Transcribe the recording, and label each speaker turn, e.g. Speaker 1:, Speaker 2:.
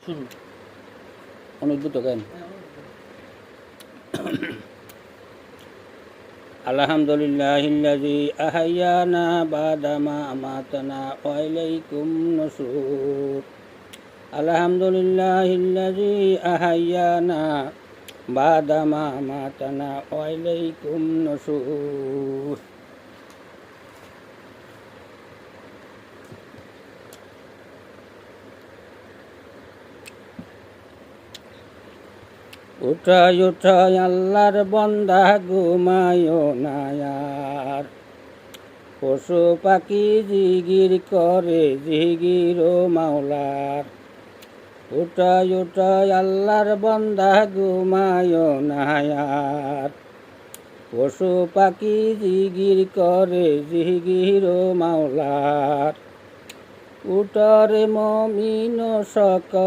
Speaker 1: শুরু
Speaker 2: অনুদ্ভূত জ্ঞান। আলহামদুলিল্লাহিল্লাযী আহইয়ানা বাদা মা আমাতানা ওয়া ইলাইকুম নুশুর। আলহামদুলিল্লাহিল্লাযী আহইয়ানা বাদা মা আমাতানা ওয়া ইলাইকুম নুশুর। উঠাই উঠাই আল্লাহর বন্দা ঘুমায়ো না আর, পশু পাখি জিগির করে জিগির ও মাওলার। উঠাই উঠাই আল্লাহর বন্দা ঘুমায়ো না আর, পশু পাখি জিগির করে জিগির ও মাওলার। উঠরে মুমিন সকল